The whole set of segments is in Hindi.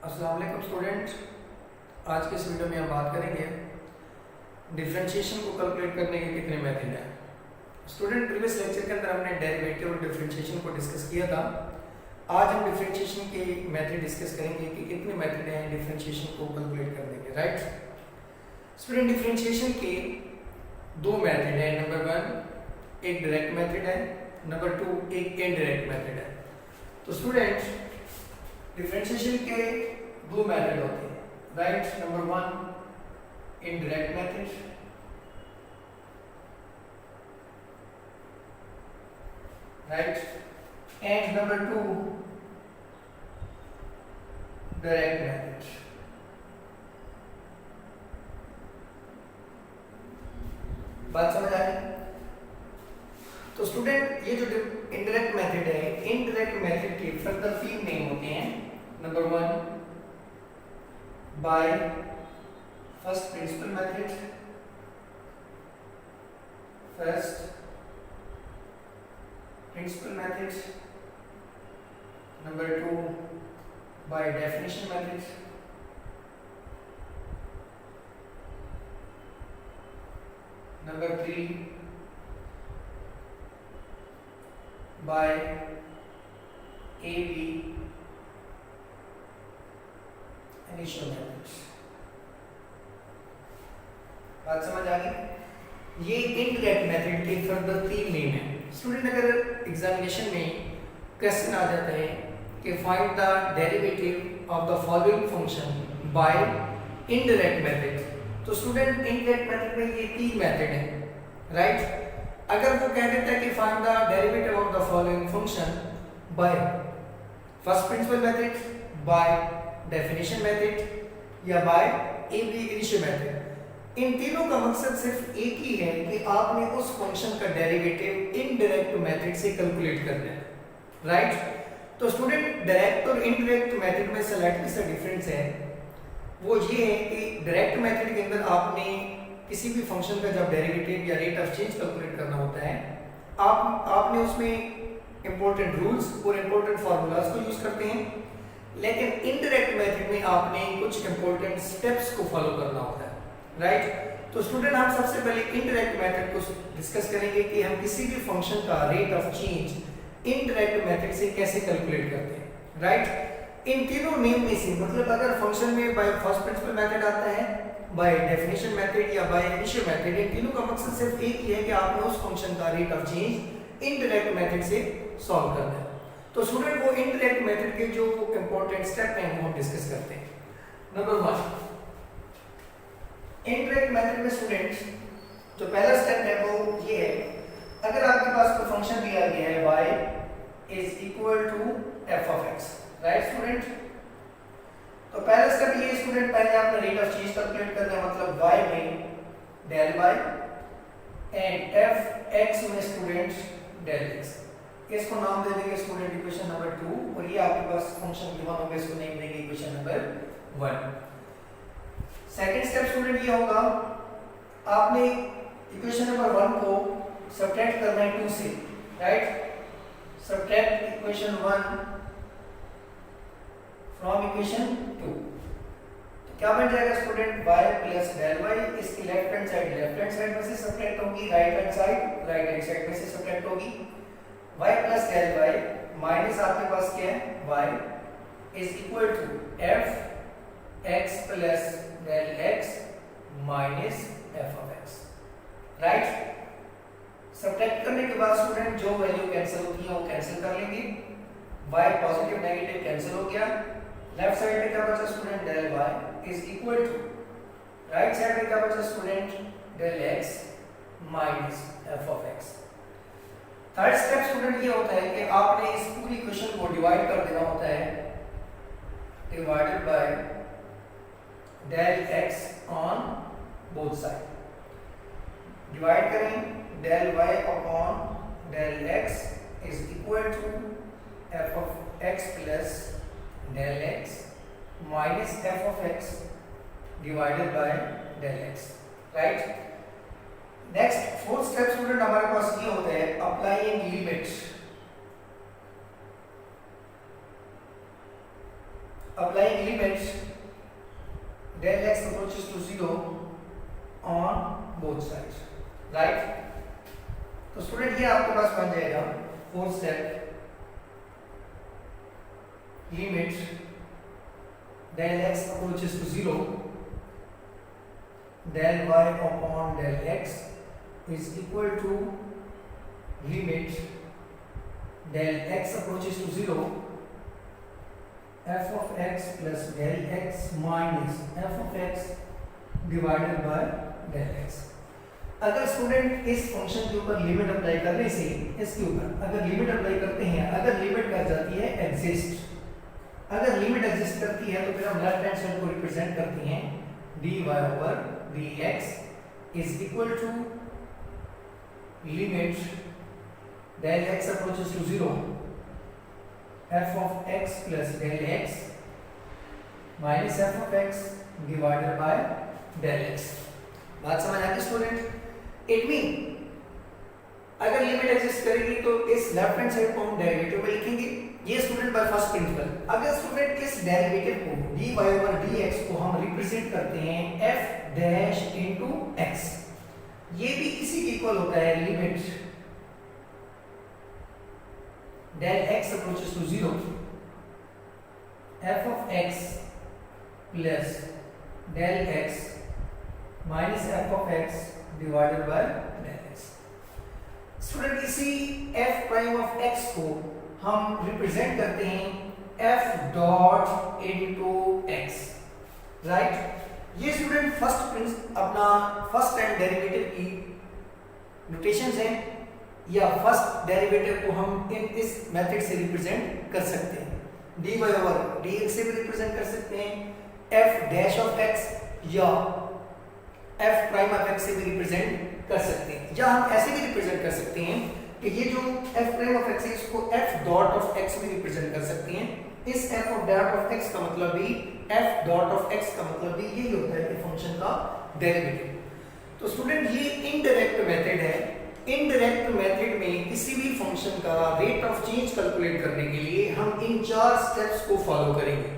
अस्सलाम वालेकुम स्टूडेंट। आज के इस वीडियो में हम बात करेंगे डिफरेंशिएशन को कैलकुलेट करने के कितने मेथड हैं। स्टूडेंट, प्रीवियस लेक्चर के अंदर हमने डेरिवेटिव और डिफरेंशिएशन को डिस्कस किया था। आज हम डिफरेंशिएशन के मेथड डिस्कस करेंगे कि कितने मेथड हैं डिफरेंशिएशन को कैलकुलेट करने के। राइट स्टूडेंट, डिफरेंशिएशन के दो मेथड हैं। नंबर 1 एक डायरेक्ट मेथड है, नंबर 2 एक इनडायरेक्ट मेथड है। तो स्टूडेंट, डिफरेंशिएशन के दो मेथड होते हैं। Right, number 1 indirect method, right, and number 2 direct method. बात समझ आ रही? तो स्टूडेंट, ये जो इनडायरेक्ट मेथड है, इनडायरेक्ट मेथड के फर्दर 3 नेम होते हैं। Number 1 by first principle method, first principle method, number 2 by definition method, number 3 by AB initial methods। बात समझ आ गई? ये इनडायरेक्ट मेथड के फर्दर 3 नेम है। स्टूडेंट, अगर एग्जामिनेशन में क्वेश्चन आ जाता है कि find the derivative of the following function by indirect method, तो स्टूडेंट इनडायरेक्ट मेथड में ये 3 मेथड है। राइट, अगर वो कह देता है कि find the derivative of the following function by first principle method, by definition method या बाय एबी इनिशियल मेथड, इन तीनों का मकसद सिर्फ एक ही है कि आपने उस फंक्शन का डेरिवेटिव इनडायरेक्ट मेथड से कैलकुलेट करना है। राइट, तो स्टूडेंट, डायरेक्ट और इनडायरेक्ट मेथड में स्लाइटली सा डिफरेंस है। वो ये है कि डायरेक्ट मेथड के अंदर आपने किसी भी फंक्शन का जब डेरिवेटिव या रेट ऑफ चेंज कैलकुलेट करना होता है, आपने उसमें इंपॉर्टेंट रूल्स और इंपॉर्टेंट फार्मूलाज को यूज करते हैं। लेकिन इनडायरेक्ट मेथड में आपने कुछ इंपॉर्टेंट स्टेप्स को फॉलो करना होता है। राइट, तो स्टूडेंट, हम सबसे पहले इनडायरेक्ट मेथड को डिस्कस करेंगे कि हम किसी भी फंक्शन का rate of change indirect method से कैसे कैलकुलेट करते हैं। राइट, इन तीनों नेम में से मतलब अगर फंक्शन में बाय फर्स्ट प्रिंसिपल मेथड आता है, बाय डेफिनेशन मेथड या बाय इनिशियल मेथड, इन तीनों का मकसद सिर्फ एक ही है कि आपने उस फंक्शन का rate of change indirect method से सॉल्व करना है। तो स्टूडेंट, वो इनडायरेक्ट मेथड के जो इंपॉर्टेंट स्टेप हैं वो हम डिस्कस करते हैं। नंबर 1 इनडायरेक्ट मेथड में स्टूडेंट जो पहला स्टेप है वो ये है, अगर आपके पास कोई फंक्शन दिया गया है y is equal to f of x। Right student, तो पहला स्टेप ये स्टूडेंट, पहले आपने रेट ऑफ चेंज कैलकुलेट करना है, मतलब y में del y and f x में स्टूडेंट del x। इसको नाम दे देंगे स्टूडेंट इक्वेशन नंबर 2, और ये आपके पास फंक्शन गिवन होगा, इसको नेम देंगे equation number 1। Second step student ये होगा, आपने इक्वेशन नंबर 1 को सब्ट्रैक्ट करना है 2 से। Right, subtract equation 1 from equation 2, तो क्या बन जाएगा student, y plus del y, इसकी लेफ्ट हैंड साइड में से सब्ट्रैक्ट होगी, राइट हैंड साइड में से सब्ट्रैक्ट होगी। y plus del y minus आपके पास क्या है, y is equal to f x plus del x minus f of x। Right, subtract करने के बाद स्टूडेंट जो वैल्यू कैंसिल होती है वो कैंसिल कर लेंगे, y पॉजिटिव नेगेटिव कैंसिल हो गया, लेफ्ट साइड में क्या बचा student, del y is equal to right side में क्या बचा student, del x minus f of x। Third step student ये होता है कि आपने इस पूरी इक्वेशन को डिवाइड कर देना होता है, divided by del x on both side. Divide करें, del y upon del x is equal to f of x plus del x minus f of x divided by del x। Right, next fourth step student हमारे पास ये होता है applying limit. Apply applying limits del x approaches to 0 on both sides, right. तो स्टूडेंट ये आपके पास बन जाएगा fourth step, limit del x approaches to 0 del y upon del x is equal to limit del x approaches to 0 f of x plus del x minus f of x divided by del x। अगर स्टूडेंट इस फंक्शन के ऊपर लिमिट अप्लाई करने से इसके ऊपर अगर लिमिट अप्लाई करते हैं, अगर लिमिट कर जाती है एग्जिस्ट, अगर लिमिट एग्जिस्ट करती है तो फिर हम लेफ्ट हैंड साइड को रिप्रेजेंट करते हैं dy over dx is equal to limit del x approaches to 0 f of x plus del x minus f of x divided by del x। बात समझ आ गई स्टूडेंट? इट मीन अगर लिमिट एग्जिस्ट करेगी तो इस लेफ्ट हैंड साइड को हम डेरिवेटिव में लिखेंगे, ये स्टूडेंट बाय फर्स्ट प्रिंसिपल। अगर स्टूडेंट इस डेरिवेटिव को dy over dx को हम रिप्रेजेंट करते हैं f डैश इनटू x, ये भी इसी के इक्वल होता है limit del x approaches to 0 f of x plus del x minus f of x divided by del x। Student इसी f प्राइम ऑफ x को हम रिप्रेजेंट करते हैं f dot into x, right. ये स्टूडेंट अपना फर्स्ट टाइम डेरिवेटिव की नोटेशंस हैं, या फर्स्ट डेरिवेटिव को हम इस मेथड से रिप्रेजेंट कर सकते हैं, dy over dx से भी रिप्रेजेंट कर सकते हैं, f डैश ऑफ x या f प्राइम ऑफ x से भी रिप्रेजेंट कर सकते हैं, या हम ऐसे भी रिप्रेजेंट कर सकते हैं कि ये जो f प्राइम ऑफ x है इसको f डॉट ऑफ x भी रिप्रेजेंट कर सकते हैं। इस f of dot of x का मतलब भी f डॉट ऑफ x का मतलब भी यही होता है कि फंक्शन का डेरिवेटिव। तो स्टूडेंट ये इनडायरेक्ट मेथड है। इनडायरेक्ट मेथड में किसी भी फंक्शन का रेट ऑफ चेंज कैलकुलेट करने के लिए हम इन 4 स्टेप्स को फॉलो करेंगे।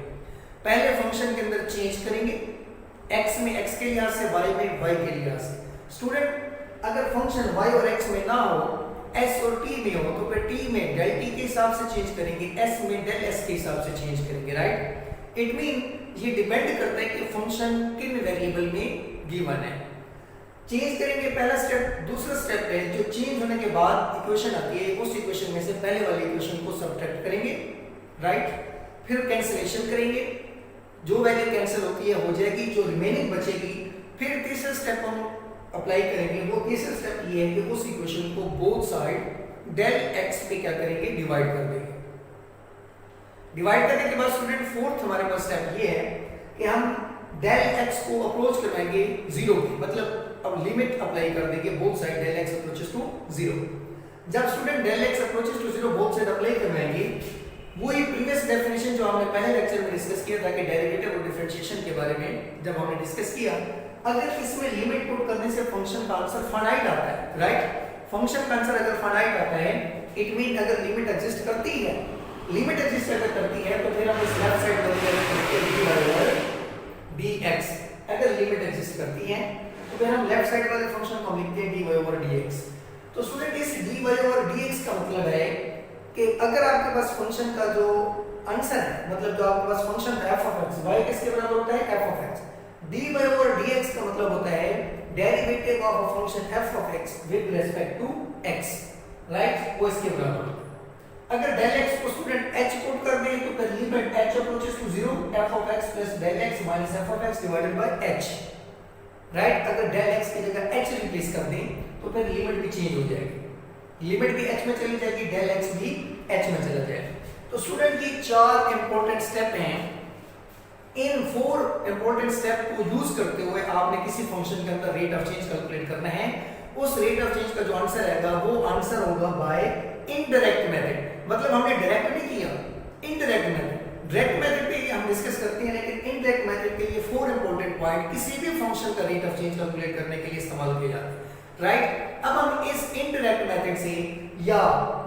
पहले फंक्शन के अंदर चेंज करेंगे, x में x के लिहाज से, y में y के लिहाज से। स्टूडेंट अगर फंक्शन y और x में ना हो, s और t में हो, तो फिर t में del t के हिसाब से चेंज करेंगे, s में del s के हिसाब से चेंज करेंगे, राइट। इट मीन ये डिपेंड करता है कि फंक्शन किन वेरिएबल में गिवन है। चेंज करेंगे पहला स्टेप। दूसरा स्टेप है जो चेंज होने के बाद इक्वेशन आती है, उस इक्वेशन में से पहले वाली इक्वेशन को सब्ट्रैक्ट करेंगे, राइट। फिर कैंसिलेशन करेंगे, जो वैल्यू कैंसिल होती है हो जाएगी, जो रिमेनिंग बचेगी। फिर तीसरा स्टेप हम अप्लाई करेंगे, वो तीसरा स्टेप ये है कि उस इक्वेशन को बोथ साइड del x पे क्या करेंगे, डिवाइड कर देंगे। डिवाइड करने के बाद स्टूडेंट फोर्थ हमारे पास स्टेप ये है कि हम del x को अप्रोच करवाएंगे 0 की, मतलब अब लिमिट अप्लाई कर देंगे both side del x approaches to 0। जब student del x approaches to 0 both side apply करवाएंगे, वही प्रीवियस डेफिनेशन जो हमने पहले लेक्चर में डिस्कस किया था कि डेरिवेटिव और डिफरेंशिएशन के बारे में जब हमने डिस्कस किया, अगर इसमें लिमिट पुट करने से फंक्शन का आंसर फाइनाइट आता है, राइट। फंक्शन का आंसर अगर फाइनाइट आता है, इट मीन अगर लिमिट एग्जिस्ट करती है, लिमिट एग्जिस्ट अगर करती है तो फिर हम इस लेफ्ट साइड पर dx, अगर लिमिट एग्जिस्ट करती है तो फिर हम लेफ्ट साइड वाले फंक्शन को लिखते हैं dy over dx। तो स्टूडेंट इस dy over dx का मतलब है कि अगर आपके पास फंक्शन का जो आंसर है, मतलब जो आपके पास फंक्शन है f of x, y किसके बराबर होता है, f of x। dy over dx का मतलब होता है derivative of a function f of x with respect to x, right, वो इसके बराबर होता है। अगर del x को स्टूडेंट h पुट कर दें तो फिर limit h approaches to 0 f of x plus del x minus f of x divided by h, right. अगर del x की जगह h रिप्लेस कर दें तो फिर लिमिट भी चेंज हो जाएगी, लिमिट भी h में चली जाएगी, del x भी h में चला जाएगा। तो स्टूडेंट ये 4 इंपॉर्टेंट स्टेप हैं। इन 4 इंपॉर्टेंट स्टेप को यूज करते हुए आपने किसी फंक्शन के अंदर रेट ऑफ चेंज कैलकुलेट करना है। उस रेट ऑफ चेंज का जो आंसर आएगा वो आंसर होगा बाय इनडायरेक्ट मेथड, मतलब हमने डायरेक्ट नहीं किया, इनडायरेक्ट मेथड। डायरेक्ट मेथड पे हम डिस्कस करते हैं, लेकिन इनडायरेक्ट मेथड के लिए 4 इंपॉर्टेंट पॉइंट किसी भी फंक्शन का रेट ऑफ चेंज कैलकुलेट करने के लिए इस्तेमाल किए जाते हैं, राइट। अब हम इस इनडायरेक्ट मेथड से या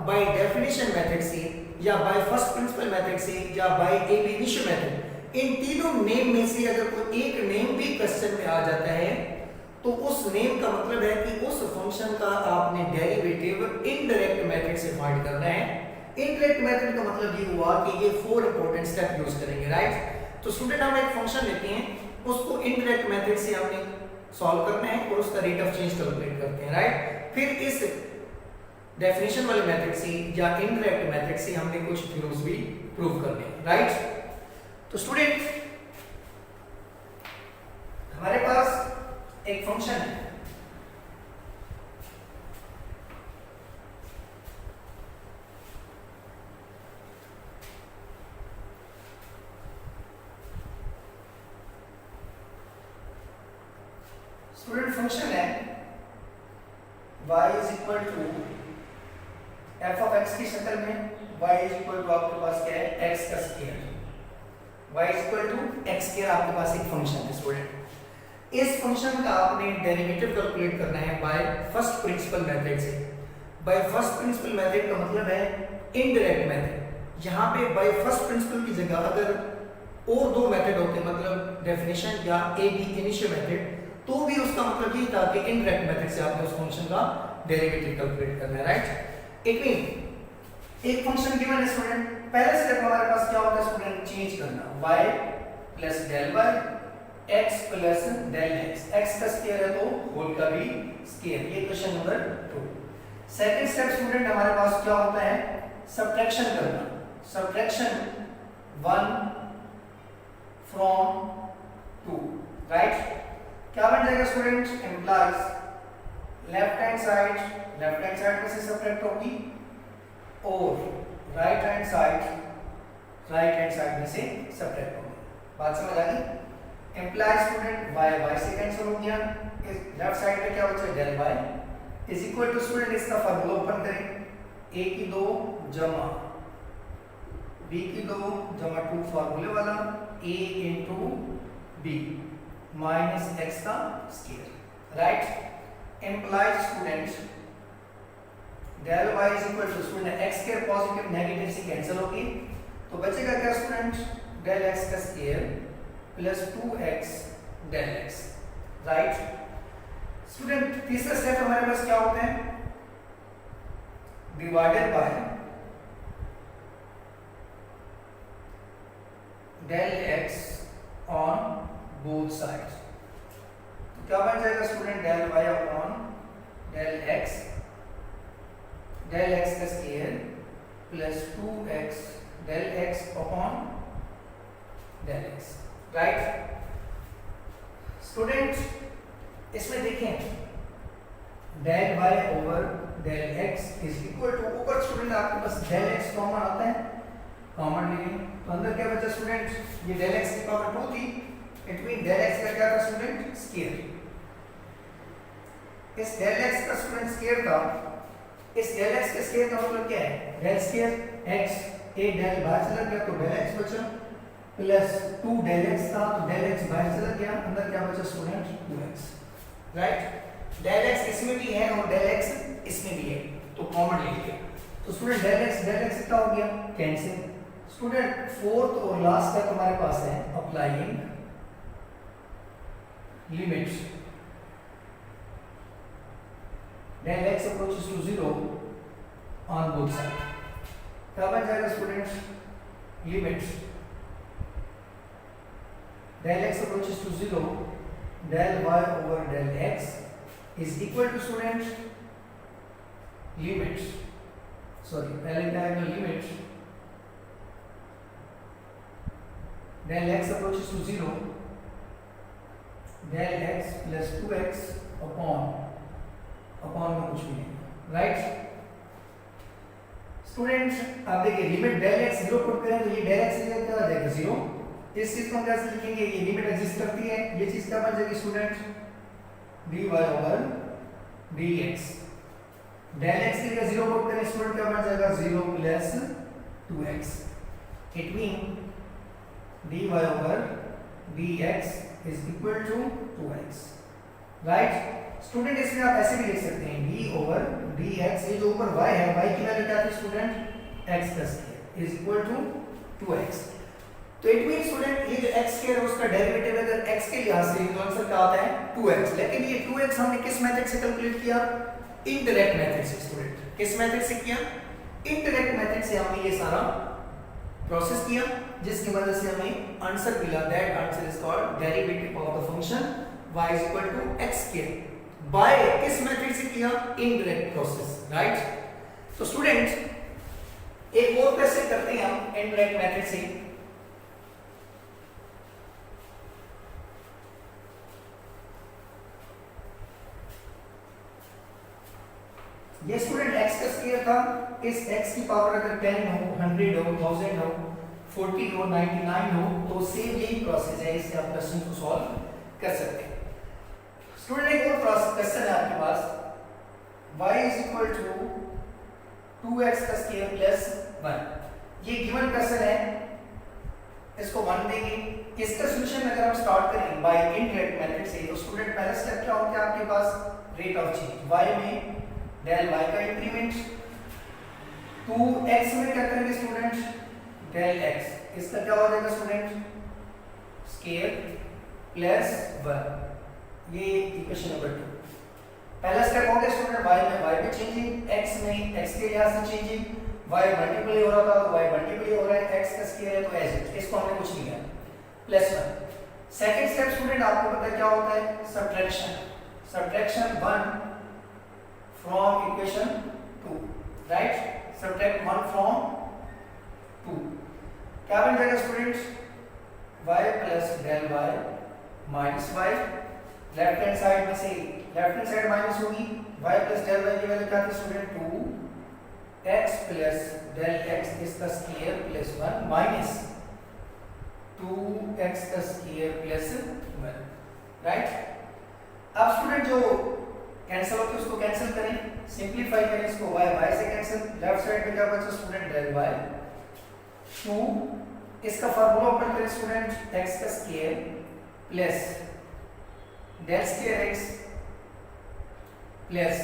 बाय डेफिनेशन मेथड से या बाय फर्स्ट प्रिंसिपल मेथड से या बाय एब इनिशियो मेथड, इन तीनों नेम में से अगर कोई एक नेम भी क्वेश्चन में आ जाता है तो उस नेम का मतलब है कि उस फंक्शन का आपने डेरिवेटिव इनडायरेक्ट मेथड से फाइंड करना है। इनडायरेक्ट मेथड का मतलब ये हुआ कि ये 4 इंपॉर्टेंट स्टेप यूज करेंगे, राइट। तो स्टूडेंट हम एक फंक्शन लेते हैं, उसको इनडायरेक्ट मेथड से हमने सॉल्व करना है और उसका रेट ऑफ चेंज कैलकुलेट करते हैं, राइट। फिर इस डेफिनेशन वाले मेथड से या इनडायरेक्ट मेथड से हमने कुछ थ्योरम्स भी प्रूव करने हैं, राइट। तो स्टूडेंट हमारे पास एक फंक्शन है, स्टूडेंट फंक्शन है y is equal to f of x की शक्ल में, y इज इक्वल टू आपके पास क्या है x का square, y is equal to x square आपके पास एक फंक्शन है। स्टूडेंट इस फंक्शन का आपने डेरिवेटिव कैलकुलेट करना है बाय फर्स्ट प्रिंसिपल मेथड से। बाय फर्स्ट प्रिंसिपल मेथड का मतलब है इनडायरेक्ट मेथड। यहाँ पे बाय फर्स्ट प्रिंसिपल की जगह अगर और दो मेथड होते मतलब डेफिनेशन या ए बी इनिशियल मेथड, तो भी उसका मतलब ये था कि इनडायरेक्ट मेथड से आपने उस फंक्शन का डेरिवेटिव कैलकुलेट करना है, राइट। इट मीन एक फंक्शन गिवन है स्टूडेंट, पहले स्टेप हमारे पास क्या होता है स्टूडेंट, चेंज करना y plus del y x plus del x, x का स्क्वायर है तो होल का भी स्क्वायर, ये question number 2। Second step student हमारे पास क्या होता है, सब्ट्रैक्शन करना, सब्ट्रैक्शन 1 फ्रॉम 2, राइट। क्या बन जाएगा student, employees left hand side में से सब्ट्रैक्ट होगी और राइट हैंड साइड में से सब्ट्रैक्ट होगी। बात समझ आ गई। एम्प्लॉइज स्टूडेंट y से कैंसिल हो गया, इस लेफ्ट साइड में क्या बचा, del y is equal to student इसका फार्मूला ओपन करें, a की 2 जमा b की 2 जमा 2 फार्मूले वाला a into b minus x का square, right. Implies student del y is equal to student x के पॉजिटिव नेगेटिव से कैंसिल होगी तो बचेगा क्या स्टूडेंट, डेल x का square plus 2x del x, right. Student तीसरा स्टेप हमारे पास क्या होता है, divided by del x on both sides, तो क्या बन जाएगा student, del y upon del x का square plus 2x del x upon del x, right. Student इसमें देखें del y over del x is equal to, ऊपर स्टूडेंट आपके पास डेल x कॉमन आता है, कॉमन लेंगे तो अंदर क्या बचा स्टूडेंट, ये डेल x की पावर 2 थी, इट मीन डेल x का क्या था स्टूडेंट, स्क्वायर। इस डेल x का स्टूडेंट स्क्वायर था, इस डेल x के स्क्वायर का मतलब क्या है, del square x, a del बाहर चला गया तो डेल x बचा प्लस 2 डेल x था तो डेल x बाहर चला गया, अंदर क्या बचा student 2x, right. Del x इसमें भी है और डेल x इसमें भी है तो कॉमन ले लिया तो स्टूडेंट डेल x कितना हो गया, कैंसिल। स्टूडेंट फोर्थ और लास्ट स्टेप हमारे पास है applying limits, del x approaches to 0 on both side, क्या बन जाएगा student, limits del x approaches to 0 del y over del x is equal to student limits, sorry पहले क्या है limit del x approaches to 0 del x plus 2x upon में कुछ भी नहीं, राइट। स्टूडेंट आप देखिए लिमिट del x 0 पुट करें तो ये del x की जगह क्या आ जाएगा 0, इस चीज को हम कैसे लिखेंगे, ये लिमिट एग्जिस्ट करती है, ये चीज क्या बन जाएगी student, dy over dx, del x की जगह 0 पुट करें स्टूडेंट क्या बन जाएगा 0 plus 2x, it mean dy over dx is equal to 2x, right. Student इसमें आप ऐसे भी लिख सकते हैं d ओवर dx, ये जो ऊपर y है, y की वैल्यू क्या थी स्टूडेंट x का square is equal to 2x। तो इट मीन स्टूडेंट ये जो x स्क्वायर है उसका डेरिवेटिव अगर x के लिहाज से तो आंसर क्या आता है 2x, लेकिन ये 2x हमने किस मेथड से कैलकुलेट किया, इनडायरेक्ट मेथड से स्टूडेंट, किस मेथड से किया, इनडायरेक्ट मेथड से हमने ये सारा प्रोसेस किया जिसकी वजह से हमें आंसर मिला, that answer is called derivative of the function y is equal to x square by किस मेथड से किया, इनडायरेक्ट प्रोसेस, राइट। तो स्टूडेंट एक और क्वेश्चन करते हैं हम इनडायरेक्ट मेथड से। ये स्टूडेंट x का स्क्वायर था, इस x की पावर अगर 10 हो, 100 हो, 1000 हो, 40 हो, 99 हो, तो सेम यही प्रोसेस है, इससे आप क्वेश्चन को सॉल्व कर सकते हैं। स्टूडेंट एक और क्वेश्चन है आपके पास, y is equal to 2x का स्क्वायर प्लस 1, ये गिवन क्वेश्चन है, इसको 1 देंगे। इसका सॉल्यूशन अगर हम स्टार्ट करें बाय इनडायरेक्ट मेथड से, तो स्टूडेंट पहला स्टेप क्या होगा आपके पास, रेट ऑफ चेंज y में डेल y का इंक्रीमेंट, 2x में क्या करेंगे स्टूडेंट, डेल x, इसका क्या हो जाएगा स्टूडेंट, स्क्वायर प्लस 1, ये इक्वेशन नंबर 2। पहला स्टेप हो गया स्टूडेंट y में y में चेंजिंग, x में x के लिहाज से चेंजिंग, y मल्टीप्लाई हो रहा था तो y मल्टीप्लाई हो रहा है, x का स्क्वायर है तो एज, इसको हमने कुछ नहीं किया, प्लस 1। सेकंड स्टेप स्टूडेंट आपको पता है क्या होता है, subtraction, subtraction 1 from equation 2, right, subtract 1 from 2, क्या बन जाएगा student, y plus del y minus y, left hand side में से लेफ्ट हैंड साइड माइनस होगी, y plus del y की वैल्यू क्या थी student, 2x plus del x इसका स्क्वायर प्लस 1 माइनस 2x का स्क्वायर प्लस 1, राइट। अब स्टूडेंट जो कैंसिल होते हैं उसको कैंसिल करें, सिंपलीफाई करें इसको, y y से कैंसिल, लेफ्ट साइड में क्या बचा स्टूडेंट, del y 2, इसका फार्मूला ओपन करें स्टूडेंट, x का square plus del square x plus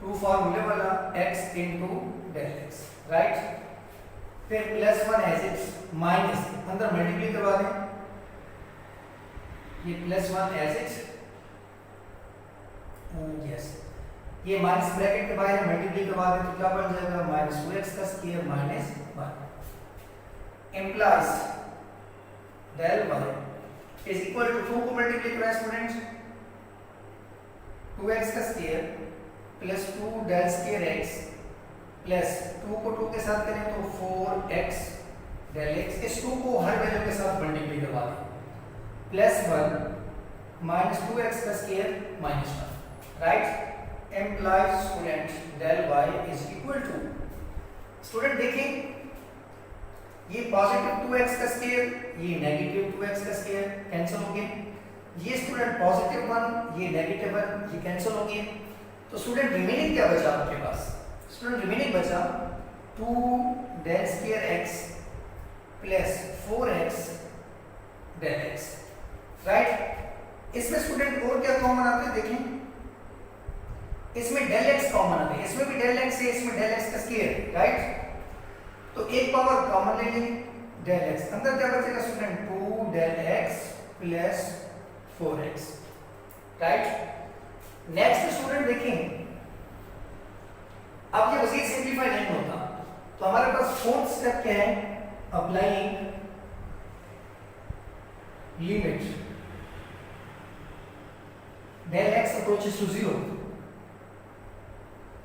2 फार्मूले वाला x into del x, right. फिर प्लस 1 एज इट माइनस अंदर मल्टीप्लाई करवा दें, ये प्लस 1 एज इट, यस, ये माइनस ब्रैकेट के बाहर मल्टीप्लाई करवा दें तो क्या बन जाएगा, माइनस 2x का square minus 1 implies del y is equal to 2 को मल्टीप्लाई करें स्टूडेंट, 2x का square plus 2 del square x plus 2 को 2 के साथ करें तो 4x del x, इस 2 को हर वैल्यू के साथ मल्टीप्लाई करवा दें, प्लस 1 माइनस 2x का square minus 1, right, implies student del y is equal to, student देखिए ये पॉजिटिव 2x का स्क्वायर, ये नेगेटिव 2x का स्क्वायर कैंसिल हो गए, ये स्टूडेंट पॉजिटिव 1, ये नेगेटिव 1, ये कैंसिल हो गए, तो स्टूडेंट रिमेनिंग क्या बचा आपके पास, स्टूडेंट रिमेनिंग बचा 2 del square x plus 4x del x, right. इसमें स्टूडेंट और क्या कॉमन आते हैं देखें, इसमें del x कॉमन आते हैं, इसमें भी del x है, इसमें del x का स्क्वायर, राइट, तो एक पावर कॉमन ले लेंगे, del x, अंदर क्या बचेगा student, 2 del x plus 4x, right. Next student देखें, अब ये मजीद सिंपलीफाई नहीं होता, तो हमारे पास फोर्थ स्टेप क्या है, applying limit del x approaches to 0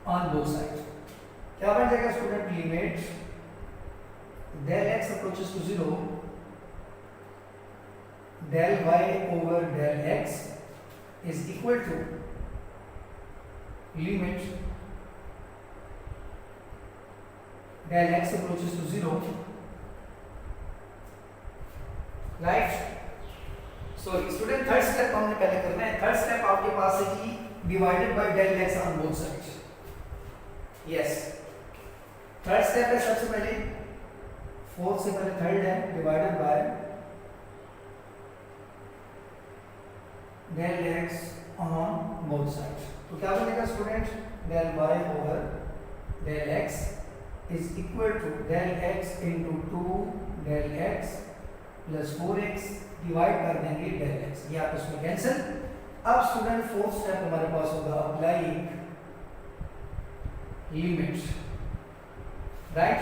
on both sides, क्या बन जाएगा student, limit del x approaches to 0 del y over del x is equal to limit del x approaches to 0, right। So student third step हमने पहले करना है, थर्ड स्टेप आपके पास है कि divided by del x on both sides, yes, third step है सबसे पहले, फोर्थ से पहले थर्ड है, divided by del x on both sides, तो क्या बनेगा student, del y over del x is equal to del x into 2 del x plus 4x divide कर देंगे डेल x, ये आपस में कैंसिल। अब स्टूडेंट फोर्थ स्टेप हमारे पास होगा apply limit, right.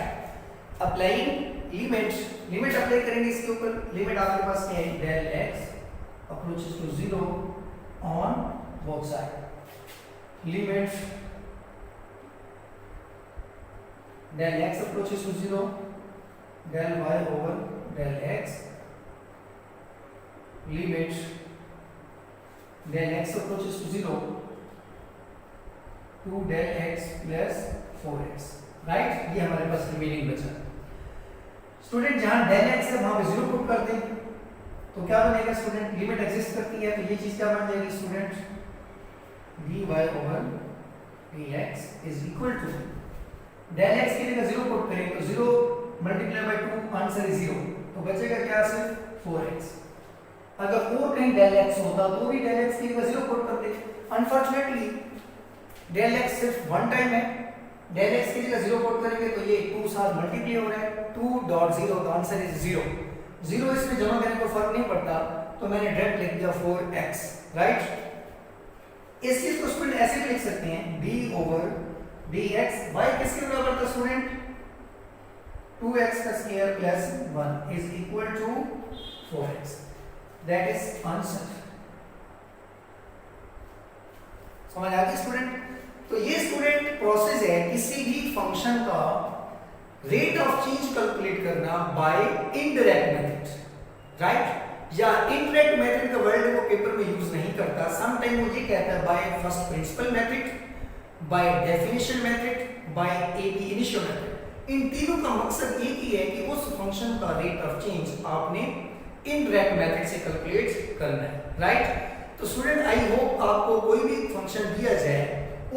Applying limit apply करेंगे इसके ऊपर। लिमिट आपके पास क्या है, del x approaches to 0 on both side. Limit del x approaches to 0 del y over del x, limit del x approaches to 0 to del x plus 4x, right. ये हमारे पास रिमेनिंग बचा। स्टूडेंट जहां del x है वहां पे 0 पुट कर दें तो क्या बनेगा स्टूडेंट, लिमिट एग्जिस्ट करती है तो ये चीज क्या बन जाएगी student, dy over dx is equal to del x की जगह 0 पुट करें तो 0 मल्टीप्लाई बाय 2 आंसर इज 0, तो बचेगा क्या सिर्फ 4x। अगर और कहीं del x होता तो भी del x की जगह 0 पुट करते। अनफॉर्चूनेटली del x सिर्फ वन टाइम है, del x की जगह 0 पुट करेंगे तो ये 2 साथ मल्टीप्लाई हो रहा है, 2.0 का आंसर इज 0। 0 इसमें जमा करने को फर्क नहीं पड़ता तो मैंने डायरेक्ट लिख दिया 4x, राइट। इस चीज को स्टूडेंट ऐसे भी लिख सकते हैं d ओवर dx, y किसके बराबर था स्टूडेंट, 2x का square plus 1 is equal to 4x, that is answer. समझ आ गई स्टूडेंट। तो ये स्टूडेंट प्रोसेस है किसी भी फंक्शन का रेट ऑफ चेंज कैलकुलेट करना बाय इनडायरेक्ट मेथड, राइट। या इनडायरेक्ट मेथड का वर्ड वो पेपर में यूज नहीं करता, सम टाइम वो ये कहता है by first principle method, by definition method, by ab initio method। इन तीनों का मकसद एक ही है कि उस फंक्शन का रेट ऑफ चेंज आपने इनडायरेक्ट मेथड से कैलकुलेट करना है, राइट। तो स्टूडेंट आई होप आपको कोई भी फंक्शन दिया जाए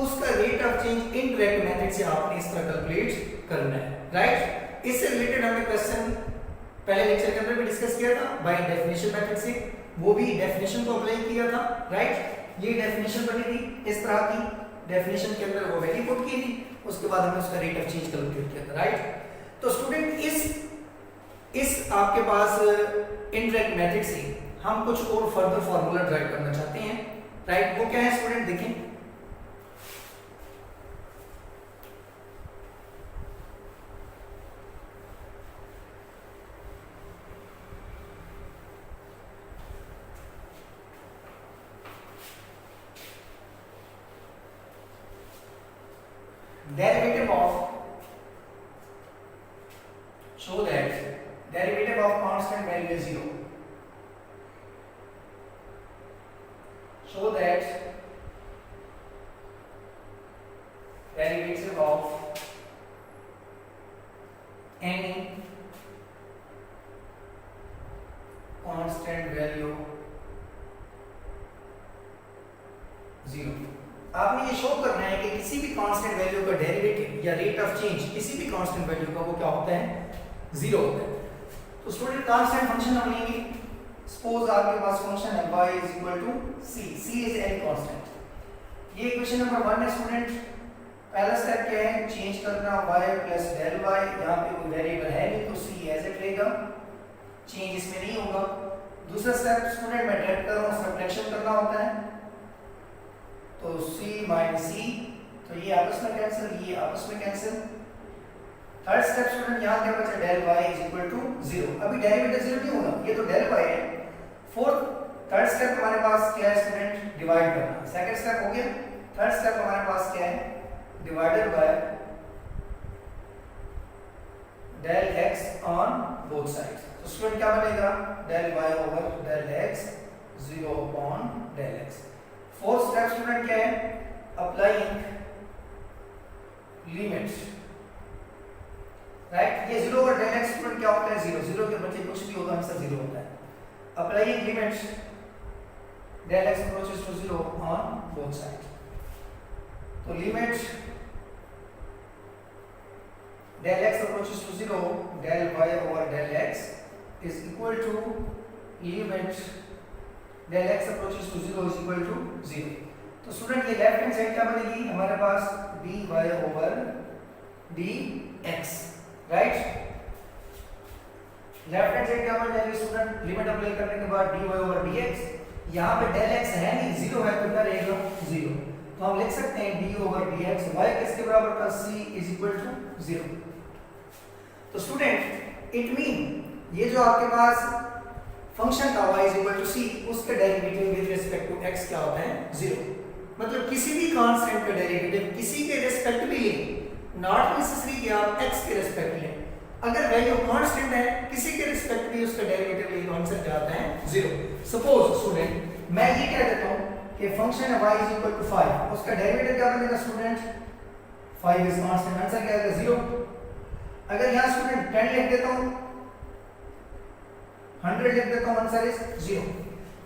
उसका rate of change indirect method से आपने इस तरह कैलकुलेट करना है, राइट। इससे रिलेटेड हमने क्वेश्चन पहले लेक्चर के अंदर भी डिस्कस किया था बाय डेफिनेशन मेथड से, वो भी डेफिनेशन को अप्लाई किया था, राइट। ये डेफिनेशन बनी थी इस तरह की, डेफिनेशन के अंदर वो वैल्यू पुट की थी, उसके बाद हमने उसका रेट ऑफ चेंज कैलकुलेट किया था, राइट। तो स्टूडेंट इस आपके पास इनडायरेक्ट मेथड से हम कुछ और फर्दर फार्मूला ड्राइव करना चाहते हैं, राइट। वो क्या है स्टूडेंट, देखें। Derivative of, show that derivative of constant value is 0, show that derivative of any constant value 0। आपने ये शो करना है कि किसी भी कांस्टेंट वैल्यू का डेरिवेटिव या रेट ऑफ चेंज किसी भी कांस्टेंट वैल्यू का वो क्या होता है, 0 होता है। तो स्टूडेंट कांस्टेंट फंक्शन हम लेंगे, सपोज आपके पास फंक्शन है y is equal to c, c is any constant. ये क्वेश्चन नंबर 1 है स्टूडेंट। पहला स्टेप क्या है, चेंज करना y प्लस डेल y, यहां पे कोई वेरिएबल है नहीं तो c एज इट रहेगा, चेंज इसमें नहीं होगा। दूसरा स्टेप स्टूडेंट मैं डायरेक्ट कर रहा हूं, सब्ट्रैक्शन करना होता है तो c माइनस c, तो ये आपस में कैंसिल, ये आपस में कैंसिल। थर्ड स्टेप स्टूडेंट यहां क्या बचा, del y is equal to 0। अभी डेरिवेटिव 0 नहीं होगा, ये तो del y है। थर्ड स्टेप हमारे पास क्या है स्टूडेंट, डिवाइड करना। सेकंड स्टेप हो गया। थर्ड स्टेप हमारे पास क्या है, divided by del x on both sides. तो स्टूडेंट क्या बनेगा, del y over del x 0 upon del x। Fourth step student क्या है, अप्लाइंग लिमिट, राइट। ये 0 और del x स्टूडेंट क्या होता है, 0, 0 के बच्चे कुछ भी होगा आंसर 0 होता है। Applying limit del x approaches to 0 on both sides, तो limit del x approaches to 0 del y over del x is equal to limit del x approaches to 0 is equal to 0। तो स्टूडेंट ये लेफ्ट हैंड साइड क्या बनेगी हमारे पास, dy over dx, right. Left hand side क्या बन जाएगी स्टूडेंट, लिमिट अप्लाई करने के बाद dy ओवर dx, यहाँ पे del x है नहीं, जीरो है, तो क्या रहेगा जीरो। तो हम लिख सकते हैं d ओवर dx, y किसके बराबर था, c is equal to zero. तो स्टूडेंट इट मीन ये जो आपके पास फंक्शन था y is equal to c, उसका derivative with respect to x क्या होता है, जीरो। मतलब किसी भी कांस्टेंट का डेरिवेटिव किसी के रिस्पेक्ट भी लें, नॉट नेसेसरी कि आप x के रिस्पेक्ट लें, अगर वैल्यू कांस्टेंट है किसी के रिस्पेक्ट भी उसका डेरिवेटिव ये कांस्टेंट आता है जीरो। सपोज स्टूडेंट मैं ये कह देता हूं कि फंक्शन है y इज इक्वल टू 5, उसका डेरिवेटिव क्या बनेगा स्टूडेंट, 5 इज कांस्टेंट, आंसर क्या आएगा जीरो। अगर यहां स्टूडेंट 10 लिख देता हूं, 100 लिख देता हूं, आंसर इज जीरो।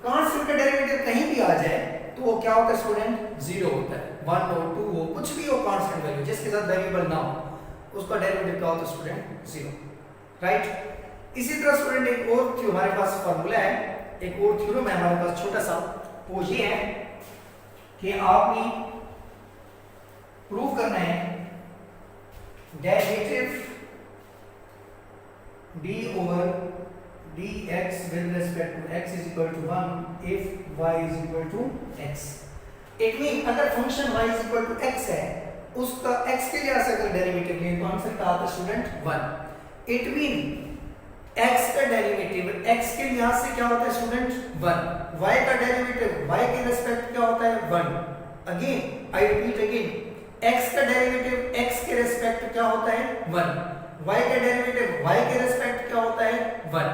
कांस्टेंट का डेरिवेटिव कहीं भी आ जाए तो वो क्या होता है स्टूडेंट, जीरो होता है। 1 हो 2 हो कुछ भी हो कांस्टेंट वैल्यू जिसके साथ वेरिएबल ना हो, उसका डेरिवेटिव क्या होता है स्टूडेंट, जीरो, राइट। इसी तरह स्टूडेंट एक और हमारे पास फार्मूला है, एक और थ्योरम है हमारे पास छोटा सा, वो ये है कि आपने प्रूव करना है derivative d over dx with respect to x is equal to 1 if y is equal to x। It mean अगर function y is equal to x है, उसका x के लिहाज से अगर डेरिवेटिव लें तो आंसर क्या आता है स्टूडेंट 1। इट मीन x का डेरिवेटिव x के लिहाज से क्या होता है स्टूडेंट 1, y का डेरिवेटिव y के रिस्पेक्ट क्या होता है 1। Again I repeat again, x का डेरिवेटिव x के रिस्पेक्ट क्या होता है 1, y का डेरिवेटिव y के रिस्पेक्ट क्या होता है 1,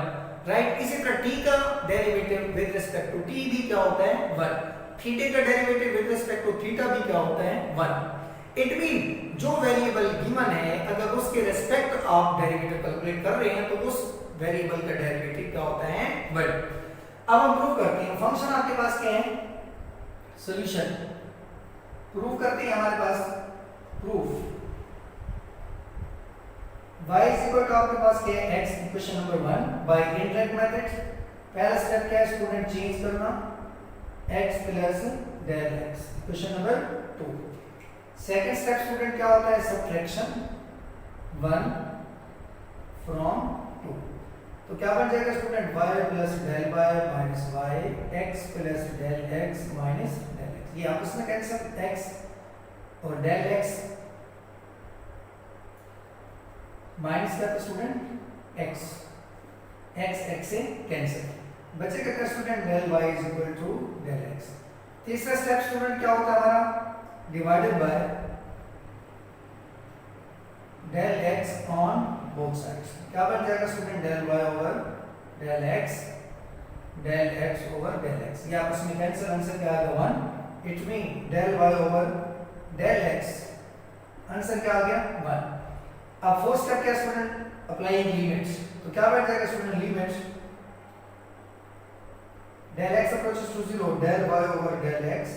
राइट। इसी तरह t का derivative with respect to t भी क्या होता है 1, थीटा का derivative with respect to theta भी क्या होता है 1। इट मीन जो वेरिएबल गिवन है अगर उसके रिस्पेक्ट आप डेरिवेटिव कैलकुलेट कर रहे हैं तो उस वेरिएबल का डेरिवेटिव क्या होता है 1। अब हम प्रूव करते हैं, फंक्शन आपके पास क्या है, सॉल्यूशन प्रूव करते हैं हमारे पास proof y is equal to आपके पास क्या है x, equation number 1 by indirect method. पहला स्टेप क्या है स्टूडेंट, चेंज करना x plus del x, equation number 2। Second step student क्या होता है, सब्ट्रैक्शन 1 फ्रॉम 2, तो क्या बन जाएगा student y plus del y minus y, x plus del x minus del x, ये आपस में कैंसिल x और del x माइनस का स्टूडेंट x, x से कैंसिल, बचेगा क्या student del y is equal to del x। तीसरा स्टेप स्टूडेंट क्या होता है हमारा, divided by del x on both sides, क्या बन जाएगा student del y over del x over del x, ये आपस में कैंसिल, आंसर क्या आएगा 1। It mean del y over del x, answer क्या आ गया 1। अब फोर्थ स्टेप क्या स्टूडेंट, अप्लाइंग लिमिट्स, तो क्या बन जाएगा student limits del x approaches to 0 del y over del x,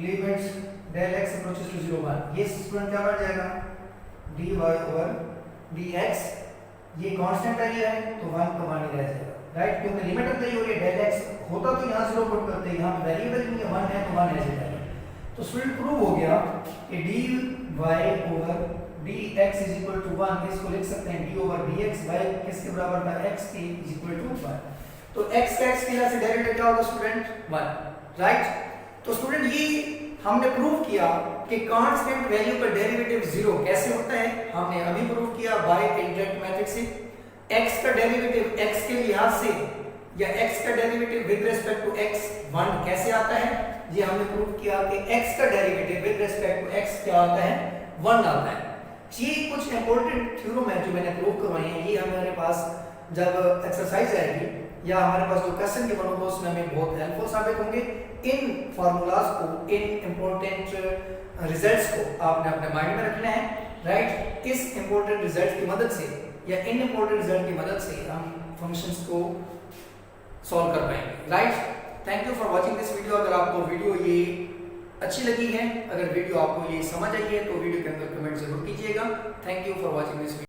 limits del x approaches to 0 1, ये स्टूडेंट क्या बन जाएगा dy over dx, ये कांस्टेंट वैल्यू है तो 1 का मान ही रह जाएगा, राइट, क्योंकि लिमिट अप्लाई हो रही है del x होता तो यहां 0 पुट करते, यहां पे वेरिएबल नहीं है 1 है तो 1 ऐसे जाएगा। तो स्टूडेंट प्रूव हो गया कि dy over dx is equal to 1, इसको लिख सकते हैं d over dx, y किसके बराबर था x के is equal to 1, तो x का x के लिहाज से डेरिवेटिव क्या होगा स्टूडेंट 1, राइट। तो स्टूडेंट ये हमने प्रूव किया कि कांस्टेंट वैल्यू का डेरिवेटिव 0 कैसे होता है, हमने अभी प्रूव किया बाय इनडायरेक्ट मेथड से। x का डेरिवेटिव x के लिहाज से या x का derivative with respect to x 1 कैसे आता है, ये हमने प्रूव किया कि x का derivative with respect to x क्या आता है 1 आता है। ये कुछ इंपॉर्टेंट थ्योरम है जो मैंने प्रूव करवाए हैं, ये हमारे पास जब एक्सरसाइज आएगी या हमारे पास जो क्वेश्चन के बनोगे उसमें हमें बहुत हेल्पफुल साबित होंगे। इन फार्मूलाज को, इन इंपॉर्टेंट रिजल्ट्स को आपने अपने माइंड में रखना है, राइट। इस इंपॉर्टेंट रिजल्ट की मदद से या इन इंपॉर्टेंट रिजल्ट की मदद से हम फंक्शंस को सॉल्व कर पाएंगे, right. Thank you for watching this video. अगर आपको वीडियो ये अच्छी लगी है, अगर वीडियो आपको ये समझ आई है तो वीडियो के अंदर कमेंट जरूर कीजिएगा। Thank you for watching this video.